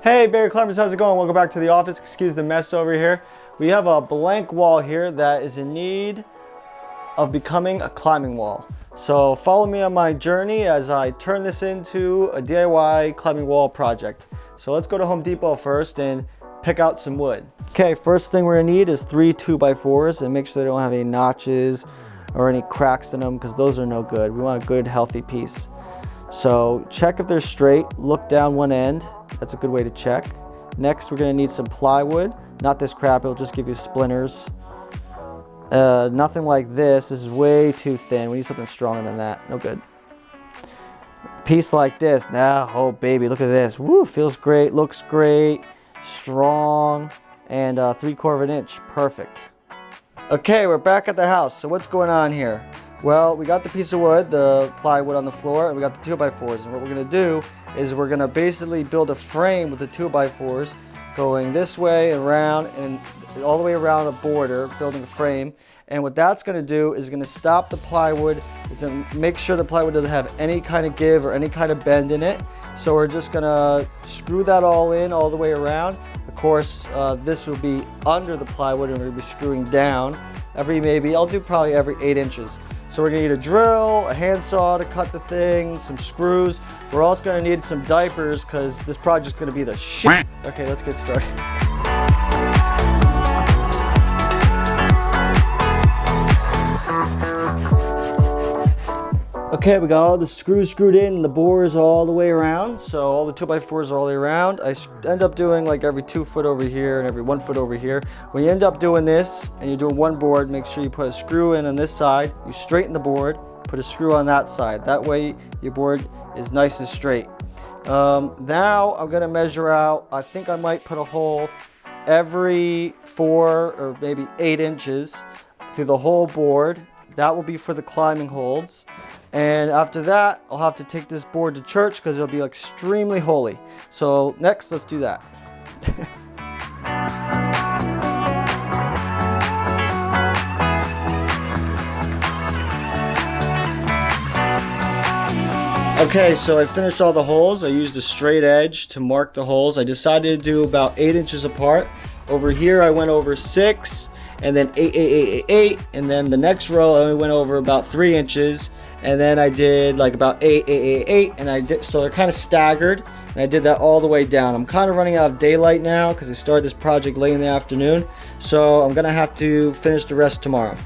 Hey Barry Climbers, how's it going? Welcome back to the office. Excuse the mess over here. We have a blank wall here that is in need of becoming a climbing wall. So follow me on my journey as I turn this into a DIY climbing wall project. So let's go to Home Depot first and pick out some wood. Okay, first thing we're gonna need is 3 2x4s and make sure they don't have any notches or any cracks in them because those are no good. We want a good healthy piece. So check if they're straight, look down one end. That's a good way to check. Next, we're gonna need some plywood. Not this crap, it'll just give you splinters. Nothing like this. This is way too thin. We need something stronger than that. No good. Piece like this. Now, oh baby, look at this. Woo, feels great, looks great, strong, and 3/4 inch. Perfect. Okay, we're back at the house. So what's going on here? Well, we got the piece of wood, the plywood on the floor, and we got the 2x4s. And what we're gonna do is we're gonna basically build a frame with the 2x4s going this way, around, and all the way around a border, building a frame. And what that's gonna do is gonna stop the plywood. It's gonna make sure the plywood doesn't have any kind of give or any kind of bend in it. So we're just gonna screw that all in all the way around. Of course, this will be under the plywood and we're gonna be screwing down I'll do probably every 8 inches. So we're gonna need a drill, a handsaw to cut the thing, some screws. We're also gonna need some diapers because this project's gonna be the shit. Okay, let's get started. Okay, we got all the screws screwed in and the bores all the way around. So all the 2x4s are all the way around. I end up doing like every 2 foot over here and every 1 foot over here. When you end up doing this and you're doing one board, make sure you put a screw in on this side. You straighten the board, put a screw on that side. That way your board is nice and straight. Now I'm gonna measure out, I think I might put a hole every 4 or maybe 8 inches through the whole board. That will be for the climbing holds. And after that, I'll have to take this board to church because it'll be extremely holy. So next, let's do that. Okay, so I finished all the holes. I used a straight edge to mark the holes. I decided to do about 8 inches apart. Over here, I went over 6, and then 8, 8, 8, 8, 8. And then the next row, I only went over about 3 inches. And then I did like about 8, 8, 8, 8, and I did, so they're kind of staggered, and I did that all the way down. I'm kind of running out of daylight now because I started this project late in the afternoon, so I'm gonna have to finish the rest tomorrow.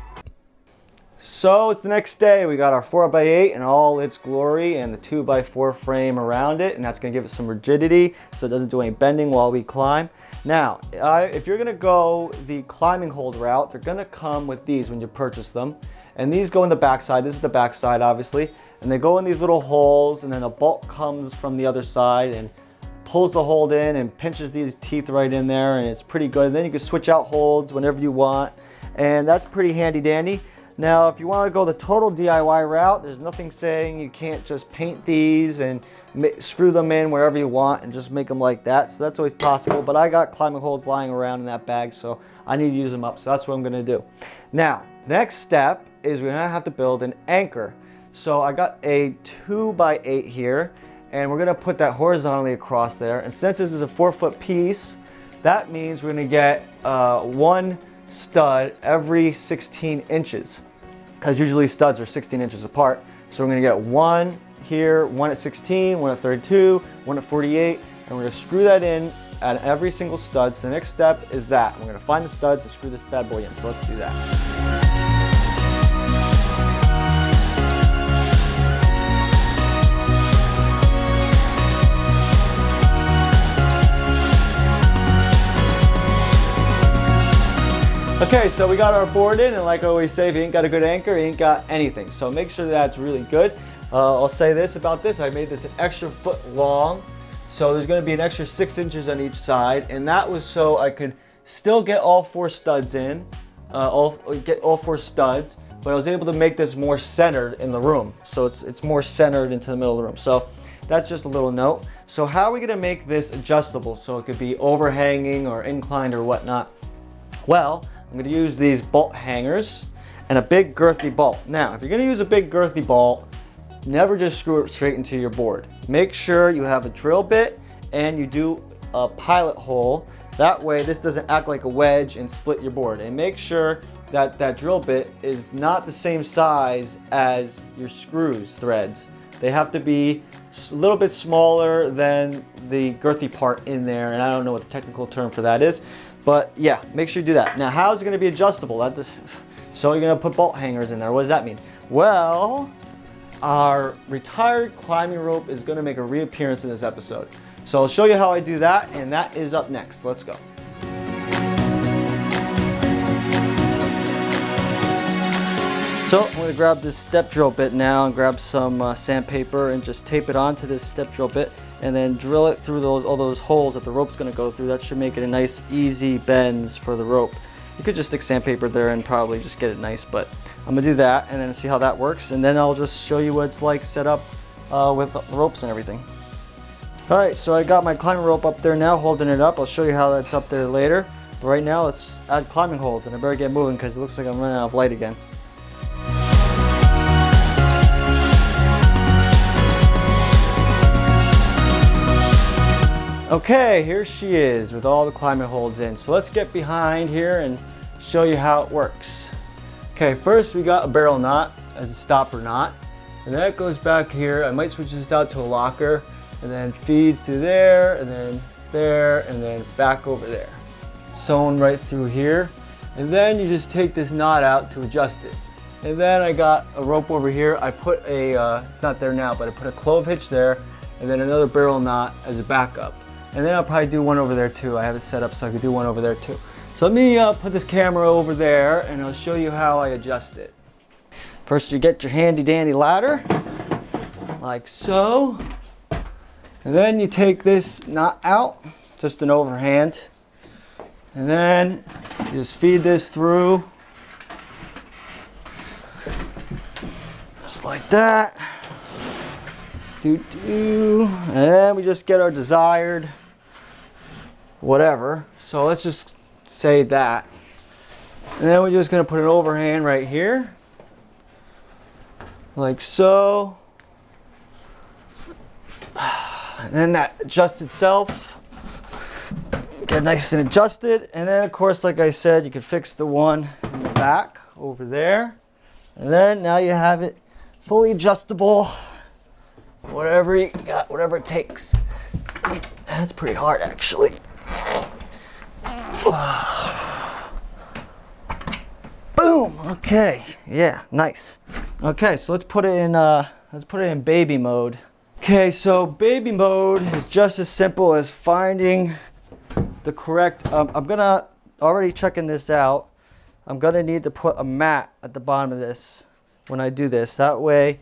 So it's the next day. We got our 4x8 in all its glory and the 2x4 frame around it, and that's gonna give it some rigidity so it doesn't do any bending while we climb. Now, if you're gonna go the climbing hold route, they're gonna come with these when you purchase them. And these go in the backside. This is the backside, obviously. And they go in these little holes, and then a bolt comes from the other side and pulls the hold in and pinches these teeth right in there, and it's pretty good. And then you can switch out holds whenever you want, and that's pretty handy dandy. Now, if you want to go the total DIY route, there's nothing saying you can't just paint these and screw them in wherever you want and just make them like that. So that's always possible, but I got climbing holds lying around in that bag, so I need to use them up, so that's what I'm gonna do. Now, next step is we're gonna have to build an anchor. So I got a 2x8 here, and we're gonna put that horizontally across there. And since this is a 4-foot piece, that means we're gonna get 1 stud every 16 inches. Because usually studs are 16 inches apart. So we're gonna get 1 here, 1 at 16, 1 at 32, 1 at 48, and we're gonna screw that in at every single stud. So the next step is that. We're gonna find the studs and screw this bad boy in. So let's do that. Okay, so we got our board in, and like I always say, if you ain't got a good anchor, you ain't got anything. So make sure that's really good. I'll say this about this, I made this an extra foot long, so there's gonna be an extra 6 inches on each side, and that was so I could still get all 4 studs in, get all 4 studs, but I was able to make this more centered in the room. So it's more centered into the middle of the room. So that's just a little note. So how are we gonna make this adjustable so it could be overhanging or inclined or whatnot? Well, I'm going to use these bolt hangers and a big girthy bolt. Now, if you're going to use a big girthy bolt, never just screw it straight into your board. Make sure you have a drill bit and you do a pilot hole. That way this doesn't act like a wedge and split your board. And make sure that that drill bit is not the same size as your screws threads. They have to be a little bit smaller than the girthy part in there, and I don't know what the technical term for that is, but yeah, make sure you do that. Now, how is it going to be adjustable? So you're going to put bolt hangers in there. What does that mean? Well, our retired climbing rope is going to make a reappearance in this episode. So I'll show you how I do that, and that is up next. Let's go. So I'm going to grab this step drill bit now and grab some sandpaper and just tape it onto this step drill bit and then drill it through all those holes that the rope's going to go through. That should make it a nice easy bends for the rope. You could just stick sandpaper there and probably just get it nice, but I'm going to do that and then see how that works, and then I'll just show you what it's like set up with the ropes and everything. Alright, so I got my climbing rope up there now, holding it up. I'll show you how that's up there later. But right now let's add climbing holds, and I better get moving because it looks like I'm running out of light again. Okay, here she is with all the climbing holds in. So let's get behind here and show you how it works. Okay, first we got a barrel knot as a stopper knot. And that goes back here. I might switch this out to a locker, and then feeds through there, and then back over there. Sewn right through here. And then you just take this knot out to adjust it. And then I got a rope over here. I put it's not there now, but I put a clove hitch there, and then another barrel knot as a backup. And then I'll probably do one over there too. I have it set up so I could do one over there too. So let me put this camera over there and I'll show you how I adjust it. First you get your handy dandy ladder, like so. And then you take this knot out, just an overhand. And then you just feed this through. Just like that. And then we just get our desired whatever. So let's just say that. And then we're just going to put an overhand right here. Like so. And then that adjusts itself. Get nice and adjusted. And then of course, like I said, you can fix the one in the back over there. And then now you have it fully adjustable. Whatever you got, whatever it takes. That's pretty hard actually. Boom. Okay. Yeah. Nice. Okay. So let's put it in baby mode. Okay. So baby mode is just as simple as finding the correct. I'm gonna already checking this out. I'm gonna need to put a mat at the bottom of this when I do this. That way.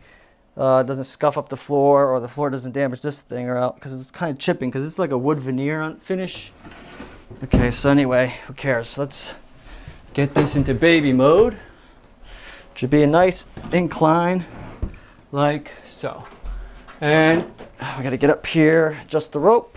It doesn't scuff up the floor, or the floor doesn't damage this thing or out, because it's kind of chipping, because it's like a wood veneer finish. Okay, so anyway, who cares? Let's get this into baby mode. It should be a nice incline, like so. And we gotta get up here, adjust the rope.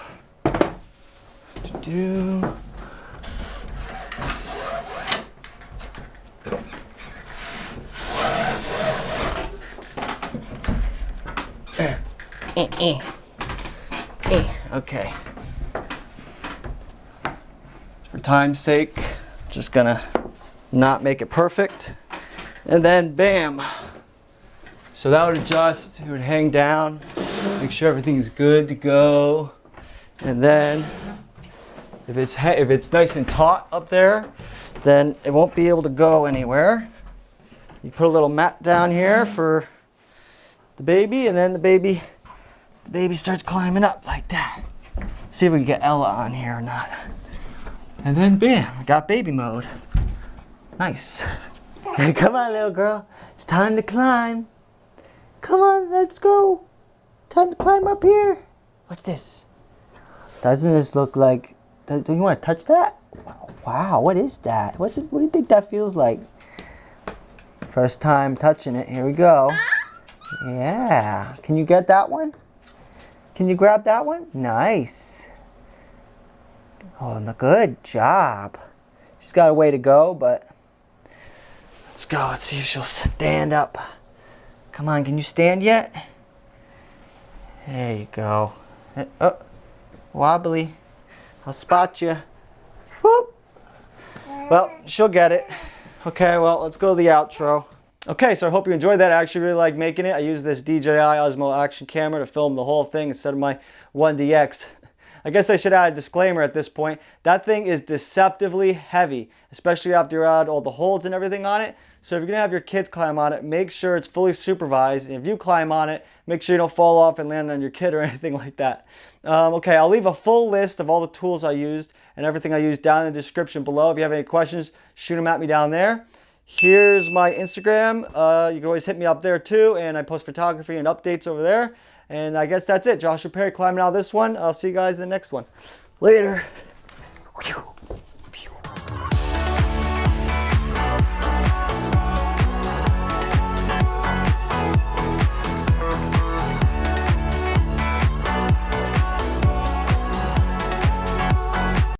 Okay. For time's sake, just gonna not make it perfect. And then bam. So that would adjust, it would hang down, make sure everything's good to go. And then if it's nice and taut up there, then it won't be able to go anywhere. You put a little mat down here for the baby, and then the baby starts climbing up like that. See if we can get Ella on here or not. And then bam, we got baby mode. Nice. Hey, come on, little girl. It's time to climb. Come on, let's go. Time to climb up here. What's this? Doesn't this look like... Do you want to touch that? Wow, what is that? What do you think that feels like? First time touching it. Here we go. Yeah. Can you get that one? Can you grab that one? Nice. Oh, good job. She's got a way to go, but let's go. Let's see if she'll stand up. Come on, can you stand yet? There you go. Oh, wobbly. I'll spot you. Whoop. Well, she'll get it. Okay, well, let's go to the outro. Okay, so I hope you enjoyed that. I actually really like making it. I use this DJI Osmo Action camera to film the whole thing instead of my 1DX. I guess I should add a disclaimer at this point. That thing is deceptively heavy, especially after you add all the holds and everything on it. So if you're gonna have your kids climb on it, make sure it's fully supervised. And if you climb on it, make sure you don't fall off and land on your kid or anything like that. Okay, I'll leave a full list of all the tools I used and everything I used down in the description below. If you have any questions, shoot them at me down there. Here's my Instagram. You can always hit me up there too, and I post photography and updates over there. And I guess that's it. Joshua Perry climbing out of this one. I'll see you guys in the next one. Later.